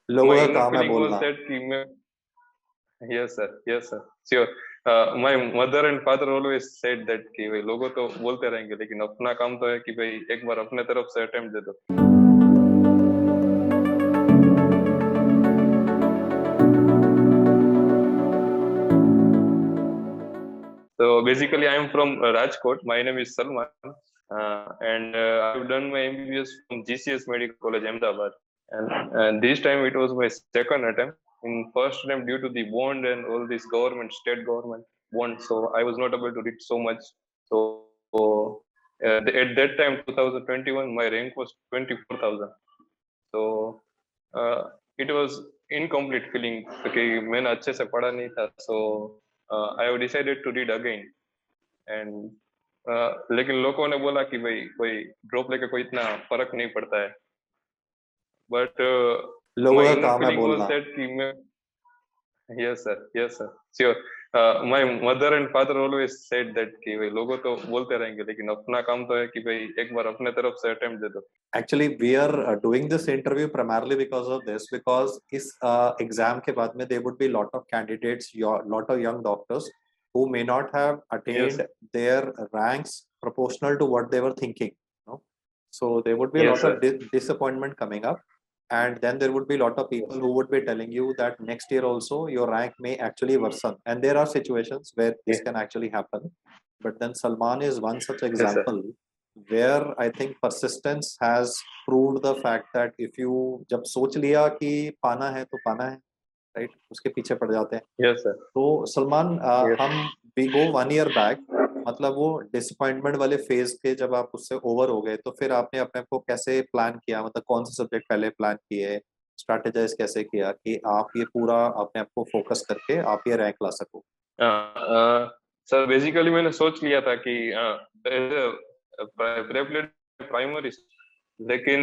लोगों my का inner काम है feeling was बोलना। that कि मैं, yes sir sure, my mother and father always said that कि भाई लोगों तो बोलते रहेंगे लेकिन अपना काम तो है कि भाई एक बार अपने तरफ से अटेम्प्ट दे दो। So basically, I am from Rajkot. My name is Salman, and I've done my MBBS from GCS Medical College, Ahmedabad. And this time it was my second attempt. In first attempt, due to the bond and all this government, state government bond, so I was not able to reach so much. So at that time, 2021, my rank was 24,000. So uh, it was incomplete feeling. Okay, मैंने अच्छे से पढ़ा नहीं था. So I have decided to read again. And लेकिन लोगों ने बोला कि भाई कोई ड्रॉप लेके कोई इतना फर्क नहीं पड़ता है, बट लोगों माय का इनर काम है फीलिंग वाज बोलना। दैट कि मैं, yes sir sure, my mother and father always said that कि भाई लोगों तो बोलते रहेंगे लेकिन अपना काम तो है कि भाई एक बार अपने तरफ से अटेम्प्ट दे दो। Actually, we are doing this interview primarily because of this, because इस एग्जाम के बाद में there would be lot of candidates, lot of young doctors who may not have yes attained their ranks proportional to what they were thinking. No? So there would be a yes lot of sir disappointment coming up, and then there would be a lot of people who would be telling you that next year also your rank may actually worsen, and there are situations where this can actually happen. But then Salman is one such yes sir example where I think persistence has proved the fact that if you जब सोच लिया कि पाना है तो पाना है, right, उसके पीछे पड़ जाते हैं। यस सर तो सलमान, यस हम वी गो 1 year बैक, मतलब वो डिसअपॉइंटमेंट वाले फेज के जब आप उससे ओवर हो गए तो फिर आपने अपने आप को कैसे प्लान किया, मतलब कौन सा सब्जेक्ट पहले प्लान किए, स्ट्रैटेजाइज कैसे किया कि आप ये पूरा अपने आप को फोकस करके आप ये रैंक ला सको? सर बेसिकली मैंने सोच लिया था कि प्राइमरी, लेकिन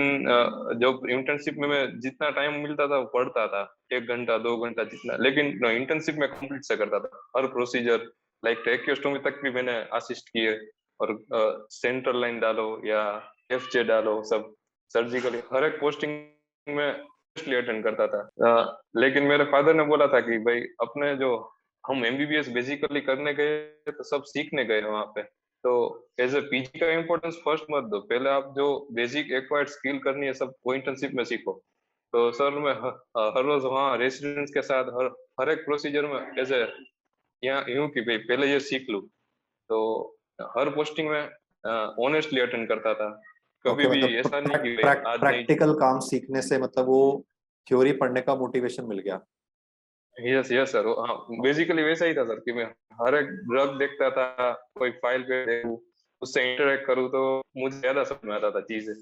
जब इंटर्नशिप में मैं जितना टाइम मिलता था वो पढ़ता था, 1 घंटा 2 घंटा जितना, लेकिन इंटर्नशिप में कंप्लीट से करता था हर प्रोसीजर, लाइक ट्रैकियोस्टोमी तक भी मैंने असिस्ट किए, और सेंट्रल लाइन डालो या एफजे डालो, सब सर्जिकली हर एक पोस्टिंग में अटेंड करता था। लेकिन मेरे फादर ने बोला था कि भाई अपने जो हम एमबीबीएस बेसिकली करने गए तो सब सीखने गए वहां पे, तो एज ए पीजी का इम्पोर्टेंस फर्स्ट मत दो, पहले आप जो बेसिक एक्वायर्ड स्किल करनी है सब वो इंटर्नशिप में सीखो। तो सर मैं हर रोज वहाँ रेसिडेंट्स के साथ हर हर एक प्रोसीजर में एज ए यहाँ यूं कि भाई पहले ये सीख लूं, तो हर पोस्टिंग में ऑनेस्टली अटेंड करता था, कभी ओके, भी मतलब ऐसा नहीं कि भाई आज नहीं। प्रैक्टिकल काम सीखने से मतलब वो थ्योरी पढ़ने का मोटिवेशन मिल गया। यस यस सर, हाँ बेसिकली वैसा ही था सर कि मैं हर एक ड्रग देखता था, कोई फाइल पे देखूं, उससे इंटरेक्ट करूं, तो मुझे ज्यादा समझ में आता था चीजें।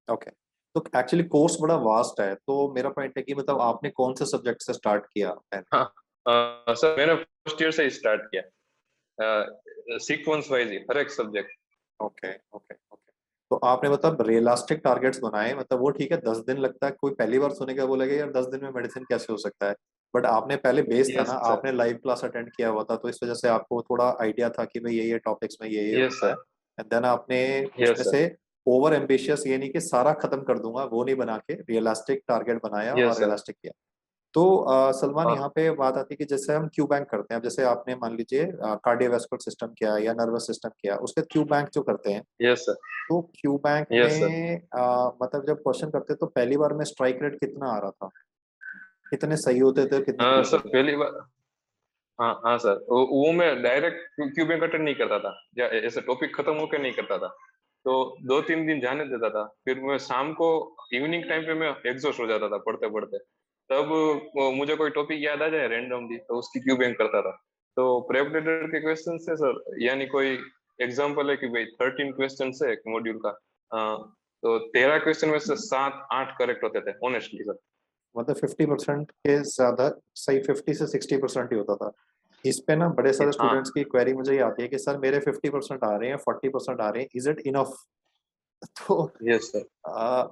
ओके, तो एक्चुअली कोर्स बड़ा वास्ट है, तो मेरा पॉइंट है कि मतलब आपने कौन से सब्जेक्ट से स्टार्ट किया पहले? हाँ सर मैंने फर्स्ट ईयर से ही स्टार्ट किया, सीक्वेंस वाइज ही हर एक सब्जेक्ट। Okay okay okay. तो आपने मतलब रियलिस्टिक टारगेट्स बनाए, मतलब वो ठीक है, 10 दिन लगता है, कोई पहली बार सुनेगा बोलेगा यार 10 दिन में मेडिसिन कैसे हो सकता है, बट आपने पहले बेस था ना, यस सर आपने लाइव क्लास अटेंड किया हुआ था, तो इस वजह से आपको थोड़ा आइडिया था कि भाई ये टॉपिक्स में ये यस होता है। सर एंड देन आपने उसमें यस सर से ओवर एम्बिशियस, ये नहीं कि सारा खत्म कर दूंगा, वो नहीं बना के रियलिस्टिक टारगेट बनाया और यस सर। रियलिस्टिक किया। तो सलमान, यहाँ पे बात आती है कि जैसे हम क्यू बैंक करते हैं, अब जैसे आपने मान लीजिए कार्डियोवैस्कुलर सिस्टम किया या नर्वस सिस्टम किया, उसके क्यू बैंक जो करते हैं, यस सर तो क्यू बैंक यस सर। में मतलब जब क्वेश्चन करते तो पहली बार में स्ट्राइक रेट कितना आ रहा था, कितने सही होते थे, कितने हाँ गलत सर होते थे? पहली बार, हाँ हाँ सर वो मैं डायरेक्ट क्यू बैंक अटेंड नहीं करता था, या ऐसे टॉपिक खत्म होकर नहीं करता था, तो 2-3 दिन जाने देता था, फिर मैं शाम को इवनिंग टाइम पे मैं एग्जॉस्ट हो जाता था पढ़ते पढ़ते, तब मुझे कोई टॉपिक याद आ जाए रैंडमली तो उसकी क्यू बैंक करता था। तो प्रेपरेटर के क्वेश्चन से सर, यानी कोई एग्जांपल है कि भाई 13 क्वेश्चन है एक मॉड्यूल का, तो 13 क्वेश्चन में से 7-8 करेक्ट होते थे ऑनेस्टली सर। मतलब 50% के ज्यादा सही, 50 से 60% ही होता था। इस पे ना बड़े सारे स्टूडेंट्स हाँ की क्वेरी मुझे ये आती है कि सर मेरे 50% आ रहे हैं, 40% आ रहे हैं, इज इट इनफ? तो यस सर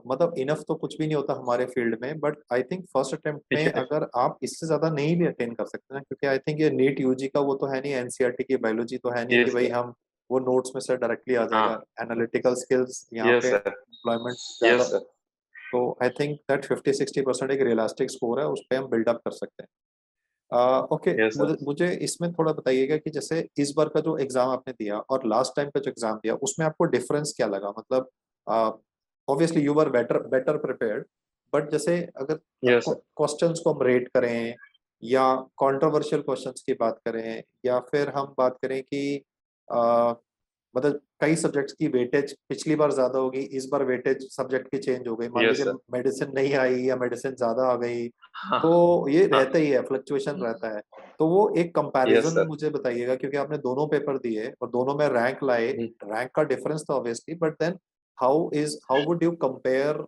मतलब इनफ तो कुछ भी नहीं होता हमारे फील्ड में, but I think first attempt में अगर आप इससे ज्यादा नहीं भी अटेंड कर सकते ना, क्योंकि आई थिंक ये नीट यूजी का वो तो है नहीं, एनसीईआरटी की बायोलॉजी तो है नहीं कि यस भाई सर हम वो नोट्स में से डायरेक्टली आ जाएगा। हाँ एनालिटिकल स्किल्स यहाँ पे यस सर एम्प्लॉयमेंट यस ज्यादा सर तो आई थिंक दैट 50-60% एक रियलिस्टिक स्कोर है, उस पर हम बिल्डअप कर सकते हैं। Okay, yes sir. मुझे मुझे इसमें थोड़ा बताइएगा कि जैसे इस बार का जो एग्जाम आपने दिया और लास्ट टाइम का जो एग्जाम दिया, उसमें आपको डिफरेंस क्या लगा? मतलब obviously you are better better prepared, but जैसे अगर यस सर। क्वेश्चंस को हम रेट करें या कंट्रोवर्शियल क्वेश्चंस की बात करें, या फिर हम बात करें कि मतलब कई सब्जेक्ट्स की वेटेज पिछली बार ज्यादा होगी, इस बार वेटेज सब्जेक्ट की चेंज हो गई, मान यस लीजिए सर। मेडिसिन नहीं आई या मेडिसिन ज्यादा आ गई, हाँ। तो ये हाँ। रहता ही है, फ्लक्चुएशन रहता है। तो वो एक यस कंपैरिजन सर। मुझे बताइएगा, क्योंकि आपने दोनों पेपर दिए और दोनों में रैंक लाए। रैंक का डिफरेंस तो obviously, but then how would you compare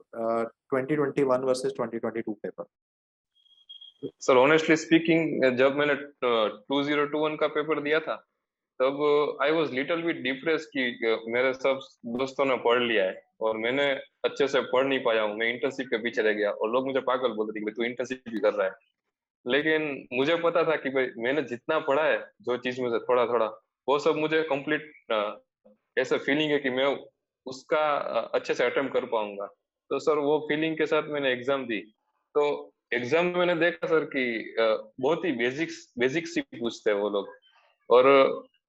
2021 versus 2022 paper? Sir honestly speaking, जब मैंने 2021 का पेपर दिया था, तब I was little bit depress कि मेरे सब दोस्तों ने पढ़ लिया है और मैंने अच्छे से पढ़ नहीं पाया हूँ। मैं इंटर्नशिप के पीछे रह गया और लोग मुझे पागल बोलते थे कि भाई तू इंटर्नशिप भी कर रहा है। लेकिन मुझे पता था कि भाई मैंने जितना पढ़ा है, जो चीज में से थोड़ा थोड़ा, वो सब मुझे कंप्लीट ऐसा फीलिंग है कि मैं उसका अच्छे से अटेम्प्ट कर पाऊंगा। तो सर वो फीलिंग के साथ मैंने एग्जाम दी। तो एग्जाम में मैंने देखा सर कि बहुत ही बेसिक्स बेसिक्स ही पूछते हैं वो लोग, और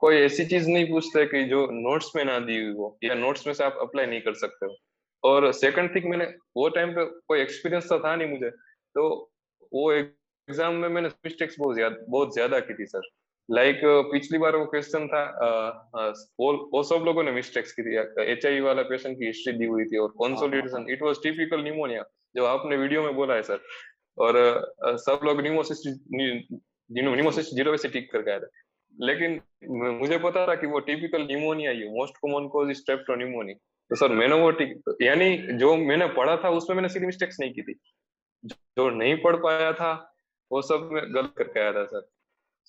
कोई ऐसी चीज नहीं पूछते कि जो नोट्स में ना दी हुई हो या नोट्स में से आप अप्लाई नहीं कर सकते हो। और सेकंड थिंग, मैंने वो टाइम पे कोई एक्सपीरियंस तो था नहीं मुझे, तो वो एग्जाम में मैंने मिस्टेक्स बहुत ज्यादा की थी सर। लाइक पिछली बार वो क्वेश्चन था, वो सब लोगों ने मिस्टेक्स की थी। HIV वाला पेशेंट की हिस्ट्री दी हुई थी और हाँ हाँ कंसोलिडेशन, हाँ। इट वाज टिपिकल निमोनिया, जो आपने वीडियो में बोला है सर। और सब लोग निमोसिस जीरो से ठीक करके आए थे। लेकिन मुझे पता था कि वो टिपिकल निमोनिया ही, most common cause is streptopneumonia. तो सर मैंने वो ठीक, यानी जो मैंने पढ़ा था उसमें मैंने सीधी मिस्टेक्स नहीं की थी, जो नहीं पढ़ पाया था वो सब मैं गलत करके आया था सर।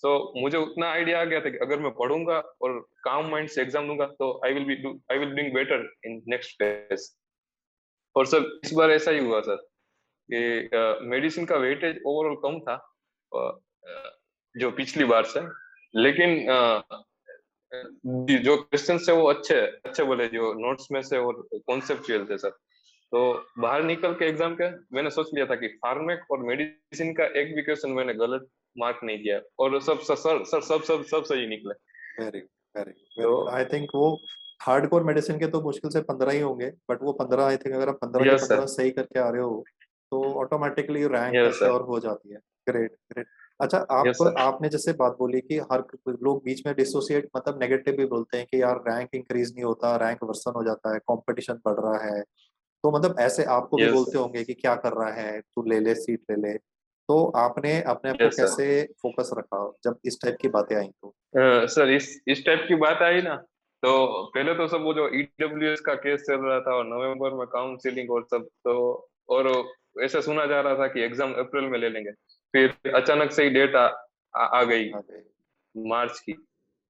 सो मुझे उतना आइडिया आ गया था कि अगर मैं पढ़ूंगा और काम माइंड से एग्जाम दूंगा तो I will doing better in next phase. और सर इस बार ऐसा ही हुआ सर कि मेडिसिन का वेटेज ओवरऑल कम था जो पिछली बार से। लेकिन जो क्वेश्चन है वो अच्छे अच्छे बोले, जो नोट्स में से और कॉन्सेप्चुअल थे सर। तो बाहर निकल के एग्जाम के मैंने सोच लिया था कि फार्मेक और मेडिसिन का एक भी क्वेश्चन मैंने गलत मार्क नहीं किया, और सब सर सर सर सब सही निकले। वेरी वेरी तो वेरी गुड। आई थिंक वो हार्डकोर मेडिसिन के तो मुश्किल से 15 ही होंगे, बट वो 15 आई थिंक अगर आप 15 के यस 15 सर। सही करके आ रहे हो तो automatically rank yes sir. Sure हो जाती है। Great great. अच्छा, आप यस सर। आपने जैसे बात बोली कि हर लोग बीच में डिसोसिएट मतलब नेगेटिव भी बोलते हैं कि यार रैंक इंक्रीज नहीं होता, रैंक वर्सन हो जाता है, कंपटीशन बढ़ रहा है। तो मतलब ऐसे आपको भी यस बोलते होंगे कि क्या कर रहा है तू, ले ले सीट ले ले। तो आपने अपने आप को यस सर। कैसे फोकस रखा जब इस टाइप की बातें आई तो? सर इस टाइप की बात आई ना, तो पहले तो सब वो जो EWS का केस चल रहा था और नवंबर में काउंसिलिंग और सब, तो और ऐसा सुना जा रहा था कि एग्जाम अप्रैल में ले लेंगे। फिर अचानक से ही डेट आ गई अरे, मार्च की।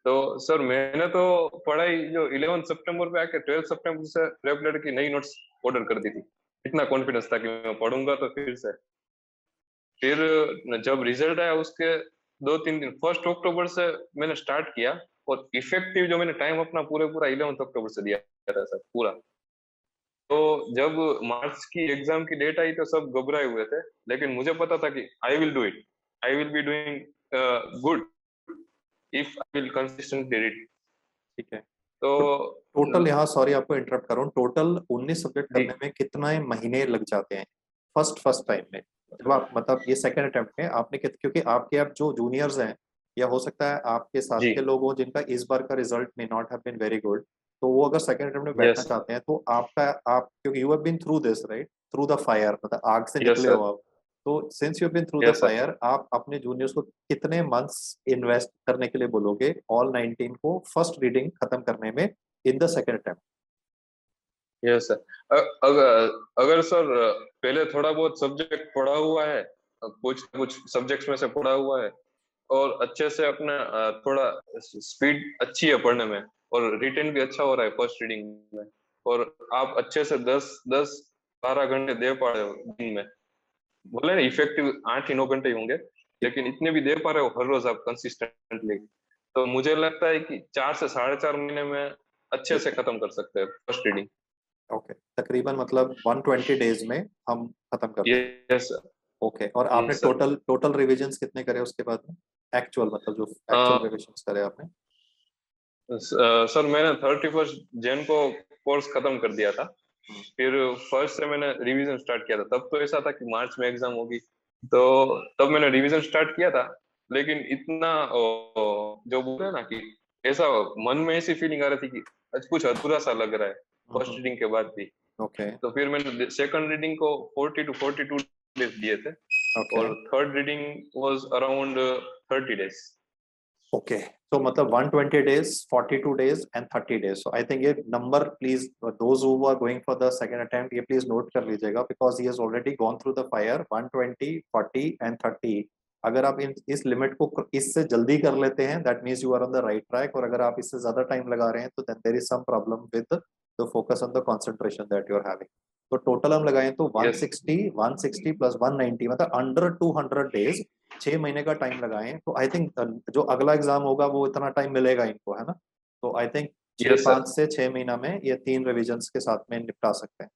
तो सर मैंने तो पढ़ाई जो 11 सितंबर पे आके 12 सितंबर से रेगुलर की नई नोट्स ऑर्डर कर दी थी। इतना कॉन्फिडेंस था कि मैं पढ़ूंगा तो फिर से। फिर जब रिजल्ट आया उसके 2-3 दिन, 1 अक्टूबर से मैंने स्टार्ट किया, और इफेक्टिव जो मैंने टाइम अपना पूरे पूरा 11 अक्टूबर से दिया था सर पूरा। तो जब मार्च की एग्जाम की डेट आई तो सब घबराए हुए थे, लेकिन मुझे पता था कि I will do it, I will be doing good if I will consistently read. ठीक है। तो तो टोटल यहाँ, सॉरी आपको इंटरप्ट कर रहा हूँ, टोटल 19 सब्जेक्ट जी। करने में कितने महीने लग जाते हैं फर्स्ट फर्स्ट टाइम में? जब आप मतलब ये सेकंड अटेम्प्ट में आपने क्योंकि आपके अब जो जूनियर्स हैं या हो सकता है आपके साथ जी। के लोग हों जिनका इस बार का result may not have been very good, तो वो अगर सेकंड अटेम्प्ट में बैठना यस। चाहते हैं तो आपका आप क्योंकि you have been through this right, through the fire, मतलब आग से यस निकले हो सर। आप। तो since you have been through the yes sir. Fire, आप अपने जूनियर्स को कितने मंथ्स इन्वेस्ट करने के लिए बोलोगे ऑल 19 को फर्स्ट रीडिंग खत्म करने में in the second attempt? Yes sir. अगर अगर सर पहले थोड़ा बहुत सब्जेक्ट पढ़ा हुआ है, कुछ कुछ सब्जेक्ट्स में से पढ़ा हुआ है, और अच्छे से अपना थोड़ा स्पीड अच्छी है पढ़ने में, और रिटेन भी अच्छा हो रहा है फर्स्ट रीडिंग में, और आप अच्छे से 10-12 घंटे दे पा रहे हो दिन में, बोले ना इफेक्टिव 8 ही 9 घंटे ही होंगे, लेकिन इतने भी दे पा रहे हो हर रोज आप कंसिस्टेंटली, तो मुझे लगता है कि 4 से 4.5 महीने में अच्छे से खत्म कर सकते हैं फर्स्ट रीडिंग। ओके, तकरीबन मतलब 120 डेज में हम खत्म कर दें। Yes sir. ओके, और आपने yes sir. Total total revisions कितने करे उसके बाद में? एक्चुअल मतलब जो एक्चुअल रिविजन्स करे आपने? सर मैंने 31 जन को कोर्स खत्म कर दिया था। फिर फर्स्ट से मैंने रिवीजन स्टार्ट किया था। तब तो ऐसा था कि मार्च में एग्जाम होगी, तो तब मैंने रिवीजन स्टार्ट किया था। लेकिन इतना जो बोलते हैं ना कि ऐसा मन में ऐसी फीलिंग आ रही थी कि आज कुछ अधूरा सा लग रहा है फर्स्ट रीडिंग के बाद भी। ओके तो फिर मैंने सेकंड रीडिंग को 40 to 42 डेज दिए थे, ओके और third reading was around 30 days. Okay, तो मतलब 120 days, 42 days and 30 days. So I think ये number please those who are going for the second attempt, ये प्लीज नोट कर लीजिएगा, because he has already gone through the fire 120, 40 and 30। अगर आप इस limit को इससे जल्दी कर लेते हैं, that means you are on the right track. और अगर आप इससे ज्यादा टाइम लगा रहे हैं तो then there is some problem with the focus on the concentration that you are having. तो टोटल हम लगाएं तो यस। 160 प्लस 190 मतलब अंडर 200 डेज, 6 महीने का टाइम लगाएं। तो आई थिंक जो अगला एग्जाम होगा वो इतना टाइम मिलेगा इनको, है ना? तो आई थिंक छः यस सर। 5 से 6 महीना में ये 3 रिविजन्स के साथ में निपटा सकते हैं।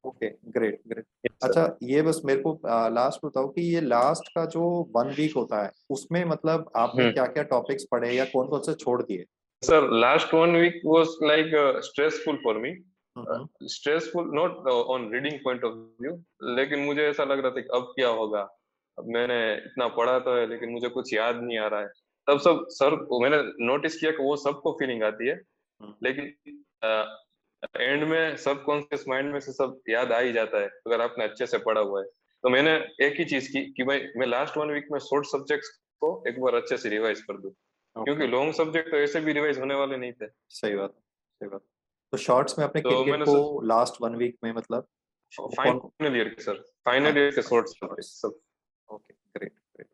Okay, great great. Yes sir. अच्छा, ये बस मेरे को लास्ट बताओ कि ये लास्ट का जो 1 वीक होता है उसमें मतलब आपने क्या क्या टॉपिक्स पढ़े या कौन कौन से छोड़ दिए? Sir, last 1 week was like stressful for me. Hmm Stressful not on reading point of view, लेकिन मुझे ऐसा लग रहा था कि अब क्या होगा। अब मैंने इतना पढ़ा तो है लेकिन मुझे कुछ याद नहीं आ रहा है। तब सब सर मैंने नोटिस किया कि वो सबको फीलिंग आती है, हम्म, लेकिन एंड में सबकॉन्शियस माइंड में से सब याद आ ही जाता है अगर आपने अच्छे से पढ़ा हुआ है। तो मैंने एक ही चीज की कि भाई मैं लास्ट 1 वीक में शॉर्ट सब्जेक्ट्स को एक बार अच्छे से रिवाइज कर दूं, क्योंकि ओके, लॉन्ग सब्जेक्ट तो ऐसे भी रिवाइज होने वाले नहीं थे। सही बात, सही बात। तो शॉर्ट्स में आपने किन तो किन मैंने को सर लास्ट 1 वीक में मतलब कौन? फाइनल ईयर के सर फाइनल ईयर के शॉर्ट सब्जेक्ट शॉर्ट्स। सब। Okay, great great.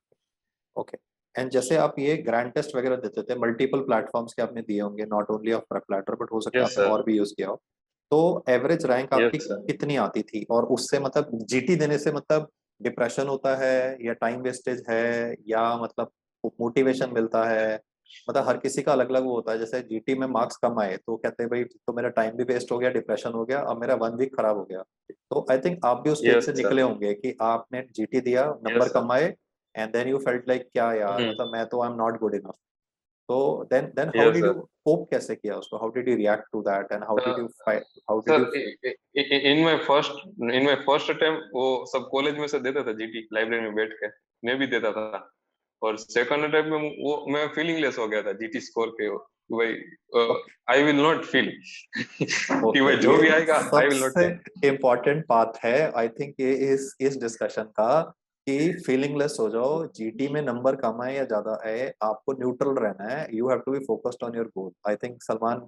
Okay, and जैसे आप ये ग्रैंड टेस्ट वगैरह देते थे, मल्टीपल प्लेटफॉर्म्स के आपने दिए होंगे, not only of platter, but हो सकता है यस आपने सर। और भी यूज किया हो। तो एवरेज रैंक आपकी यस सर। कितनी आती थी? और उससे मतलब जीटी देने से मतलब डिप्रेशन होता है या टाइम वेस्टेज है या मतलब मोटिवेशन मिलता है? मतलब हर किसी का अलग अलग वो होता है। जैसे जीटी में मार्क्स कम आए तो कहते हैं भाई तो मेरा टाइम भी वेस्ट हो गया, डिप्रेशन हो गया, अब मेरा 1 वीक खराब हो गया। तो आई थिंक आप भी उस स्टेज यस से सर। निकले होंगे कि आपने जीटी दिया, नंबर यस कम सर। आए, and then you felt like क्या यार, हम्म। मतलब मैं तो I am not good enough. तो then how yes did you sir. Cope, कैसे किया उसको? How did you react to that and how did you? Sir in my first attempt वो सब कॉलेज में से देता था जीटी लाइब्रेरी में बैठ के, मैं भी देता था। और सेकंड अटेम्प्ट में वो मैं फीलिंगलेस हो गया था जीटी स्कोर के भाई। आई विल नॉट फील कि ओके, भाई जो ये भी आएगा आई विल नॉट सबसे फील। इम्पोर्टेंट बात है आई थिंक ये इस डिस्कशन का, कि फीलिंगलेस हो जाओ, जीटी में नंबर कम आए या ज्यादा आए, आपको न्यूट्रल रहना है। You have to be focused on your goal. I think Salman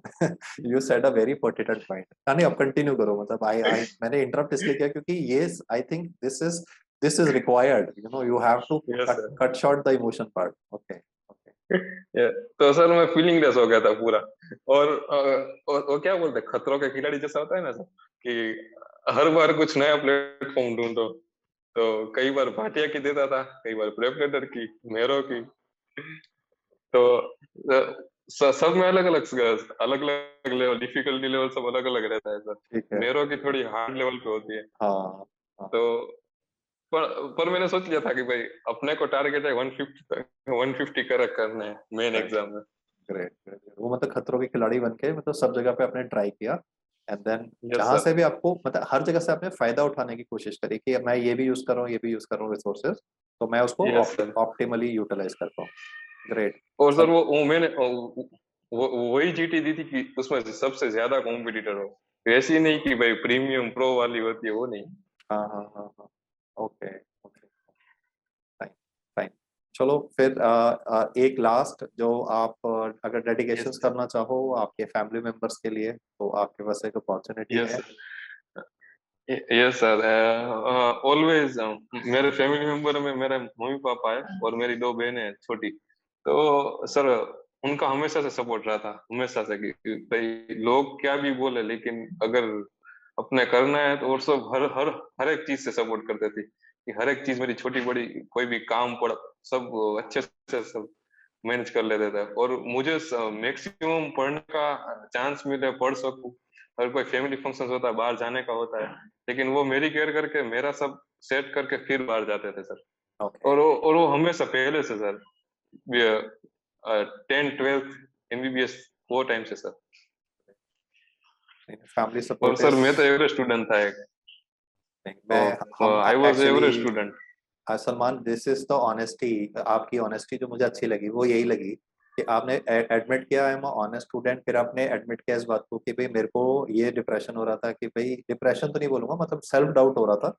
you said a very pertinent point. नहीं, अब कंटिन्यू करो। मतलब आई मैंने इंटरप्ट इसलिए किया क्योंकि ये I think this is required, you know, you have to yes sir. Cut short the emotion part. Okay okay. तो सर मैं फीलिंगलेस हो गया था पूरा। और क्या बोलते हैं, खतरों के खिलाड़ी जैसा होता है ना सर, कि हर बार कुछ नया प्लेटफॉर्म ढूंढो। तो कई बार भाटिया की देता था, कई बार प्रेपरेटर की, मेरो की। तो सब में अलग अलग अलग अलग लेवल, डिफिकल्टी लेवल सब अलग अलग रहता है सर। ठीक है। मेरो की थोड़ी हार्ड लेवल पे होती है। हाँ हाँ। तो पर मैंने सोच लिया था कि भाई अपने को टारगेट है 150 150 करेक्ट करने हैं मेन एग्जाम में। Great great. वो मतलब खतरों के खिलाड़ी बन के मतलब सब जगह पे आपने ट्राई किया, एंड देन यस जहां सर। से भी आपको मतलब हर जगह से आपने फायदा उठाने की कोशिश करी कि मैं ये भी यूज कर रहा हूँ, ये भी यूज कर रहा हूँ रिसोर्सेज, तो मैं उसको यस सर। ऑप्टिमली यूटिलाइज करता हूँ। ग्रेट। और सर सब। वो मैंने वही जीटी दी थी कि उसमें से सबसे ज्यादा कॉम्पिटिटर हो। ऐसी नहीं कि भाई प्रीमियम प्रो वाली होती है, वो नहीं। हाँ हाँ हाँ हाँ। Okay okay, fine fine. चलो फिर एक लास्ट जो आप अगर डेडिकेशंस यस। करना चाहो आपके फैमिली मेंबर्स के लिए, तो आपके पास एक अपॉर्चुनिटी यस है। सर। Yes sir. ऑलवेज मेरे फैमिली मेंबर में मेरे मम्मी पापा है और मेरी 2 बहनें हैं छोटी। तो सर उनका हमेशा से सपोर्ट रहा था, हमेशा से कि भाई लोग क्या भी बोले, लेकिन अगर अपने करना है तो। और सब हर हर हर एक चीज से सपोर्ट करते थे कि हर एक चीज मेरी छोटी बड़ी कोई भी काम पड़ सब अच्छे से सब मैनेज कर लेते थे। और मुझे मैक्सिमम पढ़ने का चांस मिले, पढ़ सकूं, और कोई फैमिली फंक्शन होता है, बाहर जाने का होता है, लेकिन वो मेरी केयर करके मेरा सब सेट करके फिर बाहर जाते थे सर। ओके। और वो हमेशा पहले से सर, 10 12 MBBS वो टाइम से सर। फैमिली और सपोर्ट सर इज, मैं तो एवरेज स्टूडेंट था एक, मैं तो हम I was actually, average student. Salman, this is the honesty. आपकी ऑनेस्टी जो मुझे अच्छी लगी वो यही लगी कि आपने एडमिट किया आई एम ऑनेस्ट स्टूडेंट, फिर आपने एडमिट किया इस बात को कि भाई मेरे को ये डिप्रेशन हो रहा था, कि भाई डिप्रेशन तो नहीं बोलूंगा, मतलब सेल्फ डाउट हो रहा था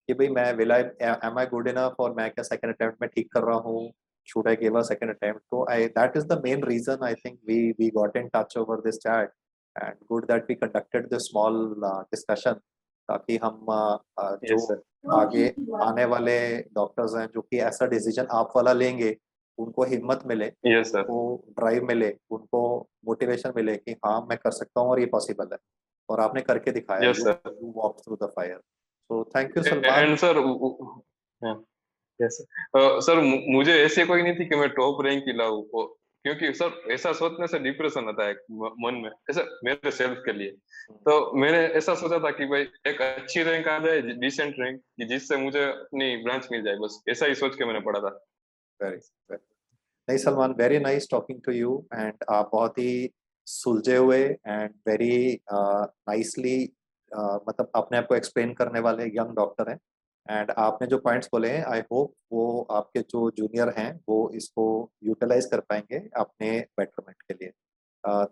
कि भाई मैं will I am I good enough, और मैं क्या सेकंड अटेम्प्ट में ठीक कर रहा हूँ, should I give a second attempt. तो I that is the main reason I think we got in touch over this chat, and good that we conducted this small discussion, ताकि हम जो yes sir. आगे आने वाले doctors हैं जो कि ऐसा डिसीजन आप वाला लेंगे, उनको हिम्मत मिले, यस सर। उनको ड्राइव मिले, उनको मोटिवेशन मिले कि हाँ मैं कर सकता हूँ और ये पॉसिबल है। और आपने करके दिखाया, yes you sir. You walk through the fire. So thank you Salman. And sir, yes sir, मुझे ऐसे कोई नहीं थी कि मैं टॉप रैंक की लाऊं क्योंकि सर ऐसा सोचने से डिप्रेशन आता है मन में, ऐसा मेरे सेल्फ के लिए। तो मैंने ऐसा सोचा था कि भाई एक अच्छी रैंक आ जाए, डिसेंट रैंक, कि जिससे मुझे अपनी ब्रांच मिल जाए, बस ऐसा ही सोच के मैंने पढ़ा था। वेरी, नहीं Salman, very nice talking to you, and आप बहुत ही सुलझे हुए एंड वेरी नाइसली मतलब अपने आप को एक्सप्लेन करने वाले यंग डॉक्टर हैं। एंड आपने जो पॉइंट्स बोले हैं, आई होप वो आपके जो जूनियर हैं वो इसको यूटिलाइज कर पाएंगे अपने बेटरमेंट के लिए।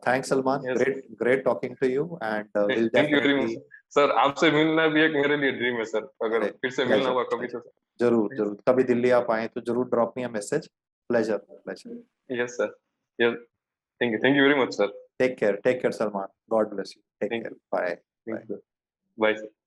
Thanks Salman, yes great great talking to you, and will thank you very much definitely. Sir, आपसे मिलना भी एक मेरे लिए ड्रीम है सर, अगर अरे फिर से मिलना प्लेजर हुआ कभी प्लेजर, तो। जरूर जरूर, कभी दिल्ली आप आए तो जरूर drop me a message. Pleasure pleasure. Yes sir. Yes, thank you very much sir. Take care, Salman. God bless you. Take thank care. You. Bye. Thank Bye. You. Bye sir.